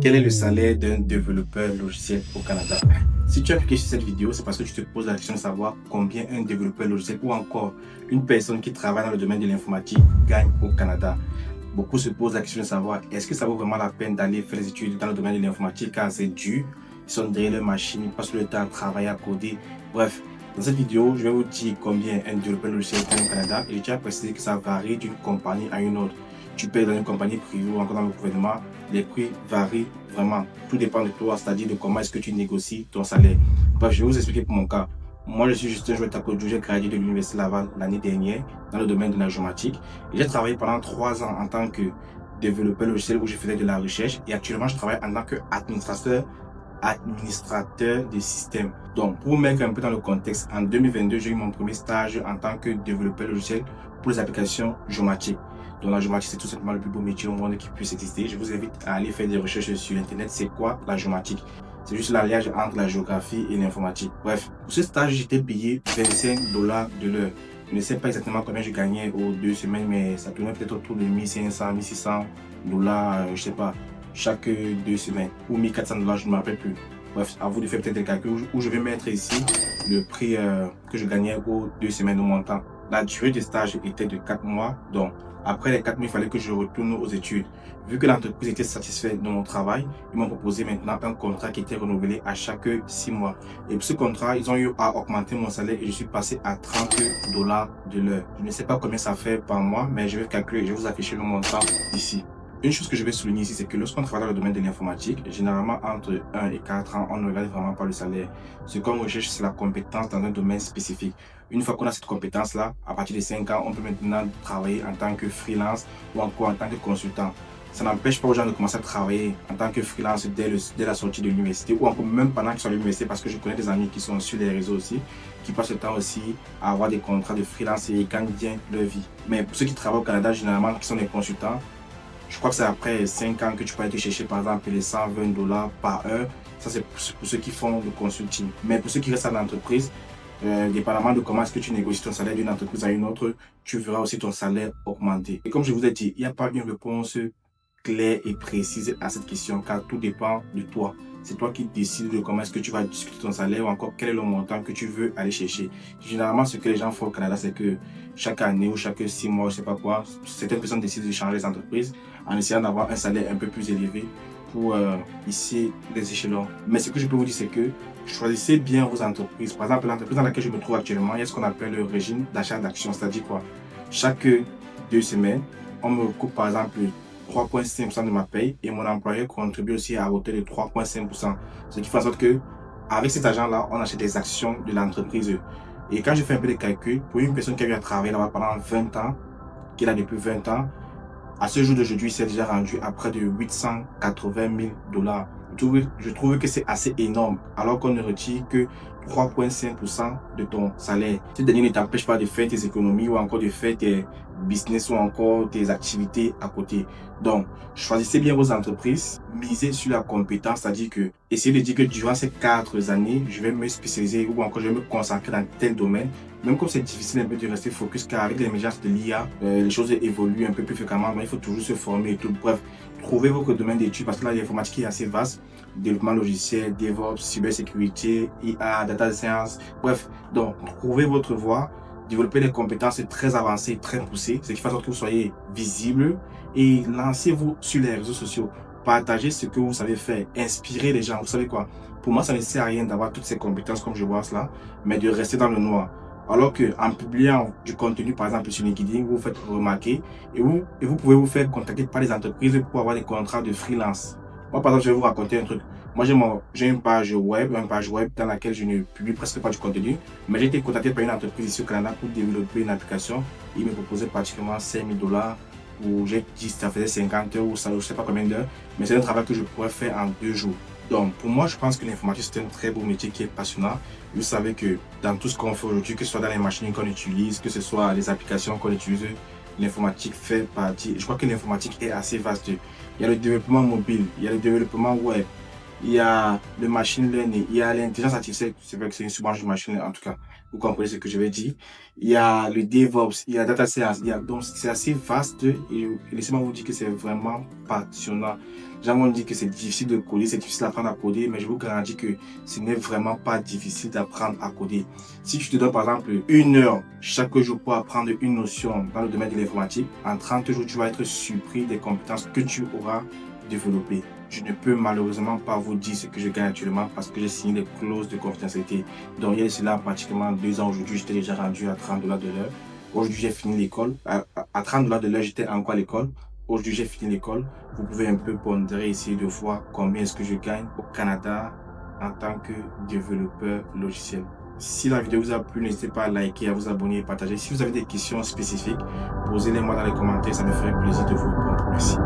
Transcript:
Quel est le salaire d'un développeur logiciel au Canada? Si tu as cliqué sur cette vidéo, c'est parce que tu te poses la question de savoir combien un développeur logiciel ou encore une personne qui travaille dans le domaine de l'informatique gagne au Canada. Beaucoup se posent la question de savoir est-ce que ça vaut vraiment la peine d'aller faire des études dans le domaine de l'informatique car c'est dur, ils sont derrière leur machine, ils passent le temps à travailler, à coder. Bref, dans cette vidéo, je vais vous dire combien un développeur logiciel gagne au Canada et je tiens à préciser que ça varie d'une compagnie à une autre. Tu payes dans une compagnie privée ou encore dans le gouvernement, les prix varient vraiment. Tout dépend de toi, c'est-à-dire de comment est-ce que tu négocies ton salaire. Bref, je vais vous expliquer pour mon cas. Moi, je suis Justin Joël Takodou, j'ai gradué de l'Université Laval l'année dernière dans le domaine de l'informatique. J'ai travaillé pendant 3 ans en tant que développeur logiciel où je faisais de la recherche et actuellement, je travaille en tant qu'administrateur de système. Donc, pour vous mettre un peu dans le contexte, en 2022, j'ai eu mon premier stage en tant que développeur logiciel pour les applications géomatiques. Donc, la géomatique, c'est tout simplement le plus beau métier au monde qui puisse exister. Je vous invite à aller faire des recherches sur Internet. C'est quoi la géomatique? C'est juste l'alliage entre la géographie et l'informatique. Bref, pour ce stage, j'étais payé 25 $ de l'heure. Je ne sais pas exactement combien je gagnais aux 2 semaines, mais ça tournait peut-être autour de 1500, 1600 $, je sais pas, chaque 2 semaines. Ou 1400 $, je ne me rappelle plus. Bref, à vous de faire peut-être des calculs où je vais mettre ici le prix que je gagnais aux 2 semaines au montant. La durée du stage était de 4 mois, donc après les 4 mois, il fallait que je retourne aux études. Vu que l'entreprise était satisfaite de mon travail, ils m'ont proposé maintenant un contrat qui était renouvelé à chaque 6 mois. Et pour ce contrat, ils ont eu à augmenter mon salaire et je suis passé à 30 $ de l'heure. Je ne sais pas combien ça fait par mois, mais je vais calculer et je vais vous afficher le montant ici. Une chose que je vais souligner ici, c'est que lorsqu'on travaille dans le domaine de l'informatique, généralement entre 1 et 4 ans, on ne regarde vraiment pas le salaire. Ce qu'on recherche, c'est la compétence dans un domaine spécifique. Une fois qu'on a cette compétence-là, à partir de 5 ans, on peut maintenant travailler en tant que freelance ou encore en tant que consultant. Ça n'empêche pas aux gens de commencer à travailler en tant que freelance dès la sortie de l'université ou encore même pendant qu'ils sont à l'université, parce que je connais des amis qui sont sur les réseaux aussi, qui passent le temps aussi à avoir des contrats de freelance et ils gagnent bien leur vie. Mais pour ceux qui travaillent au Canada, généralement, qui sont des consultants, je crois que c'est après 5 ans que tu peux aller chercher par exemple les 120 $ par heure. Ça, c'est pour ceux qui font le consulting. Mais pour ceux qui restent à l'entreprise, dépendamment de comment est-ce que tu négocies ton salaire d'une entreprise à une autre, tu verras aussi ton salaire augmenter. Et comme je vous ai dit, il n'y a pas une réponse claire et précise à cette question car tout dépend de toi. C'est toi qui décides de comment est-ce que tu vas discuter ton salaire ou encore quel est le montant que tu veux aller chercher. Généralement, ce que les gens font au Canada, c'est que chaque année ou chaque 6 mois, je ne sais pas quoi, certaines personnes décident de changer les entreprises en essayant d'avoir un salaire un peu plus élevé pour hisser les échelons. Mais ce que je peux vous dire, c'est que choisissez bien vos entreprises. Par exemple, l'entreprise dans laquelle je me trouve actuellement, il y a ce qu'on appelle le régime d'achat d'actions. C'est-à-dire quoi? Chaque 2 semaines, on me coupe par exemple 3,5% de ma paye et mon employeur contribue aussi à hauteur de 3,5%. Ce qui fait en sorte que avec cet argent-là, on achète des actions de l'entreprise. Et quand je fais un peu de calcul, pour une personne qui a eu à travailler là-bas pendant 20 ans, qui est là depuis 20 ans, à ce jour d'aujourd'hui, c'est déjà rendu à près de 880 000 $. Je trouve que c'est assez énorme, alors qu'on ne retire que 3,5% de ton salaire. Ce dernier ne t'empêche pas de faire tes économies ou encore de faire tes business ou encore tes activités à côté. Donc, choisissez bien vos entreprises, misez sur la compétence, c'est-à-dire que essayez de dire que durant ces 4 années, je vais me spécialiser ou encore je vais me concentrer dans tel domaine. Même comme c'est difficile un peu de rester focus car avec l'émergence de l'IA, les choses évoluent un peu plus fréquemment, mais il faut toujours se former et tout. Bref, trouvez votre domaine d'études parce que là, l'informatique est assez vaste. Développement logiciel, DevOps, cybersécurité, IA, data science, bref. Donc, trouvez votre voie, développez des compétences très avancées, très poussées, ce qui fait en sorte que vous soyez visible et lancez-vous sur les réseaux sociaux. Partagez ce que vous savez faire, inspirez les gens. Vous savez quoi? Pour moi, ça ne sert à rien d'avoir toutes ces compétences comme je vois cela, mais de rester dans le noir. Alors qu'en publiant du contenu, par exemple sur LinkedIn, vous vous faites remarquer et vous pouvez vous faire contacter par les entreprises pour avoir des contrats de freelance. Moi, par exemple, je vais vous raconter un truc. Moi, j'ai une page web dans laquelle je ne publie presque pas du contenu, mais j'ai été contacté par une entreprise ici au Canada pour développer une application. Ils me proposaient pratiquement 5 000 $, ou j'ai dit que ça faisait 50 heures ou ça, je ne sais pas combien d'heures, mais c'est un travail que je pourrais faire en 2 jours. Donc, pour moi, je pense que l'informatique, c'est un très beau métier qui est passionnant. Vous savez que dans tout ce qu'on fait aujourd'hui, que ce soit dans les machines qu'on utilise, que ce soit les applications qu'on utilise, l'informatique fait partie. Je crois que l'informatique est assez vaste. Il y a le développement mobile, il y a le développement web, il y a le machine learning, il y a l'intelligence artificielle. C'est vrai que c'est une sous-branche du machine learning en tout cas. vous comprenez ce que je veux dire. Il y a le DevOps, il y a Data Science, donc c'est assez vaste et laissez-moi vous dire que c'est vraiment passionnant. Les gens vont dire que c'est difficile de coder, c'est difficile d'apprendre à coder, mais je vous garantis que ce n'est vraiment pas difficile d'apprendre à coder. Si tu te donnes par exemple 1 heure chaque jour pour apprendre une notion dans le domaine de l'informatique, en 30 jours, tu vas être surpris des compétences que tu auras développées. Je ne peux malheureusement pas vous dire ce que je gagne actuellement parce que j'ai signé des clauses de confidentialité. Donc, il y a cela pratiquement 2 ans aujourd'hui, j'étais déjà rendu à 30 $ de l'heure. Aujourd'hui, j'ai fini l'école. À 30 $ de l'heure, j'étais encore à l'école. Aujourd'hui, j'ai fini l'école. Vous pouvez un peu pondérer, essayer de voir combien est-ce que je gagne au Canada en tant que développeur logiciel. Si la vidéo vous a plu, n'hésitez pas à liker, à vous abonner et partager. Si vous avez des questions spécifiques, posez-les moi dans les commentaires, ça me ferait plaisir de vous répondre. Merci.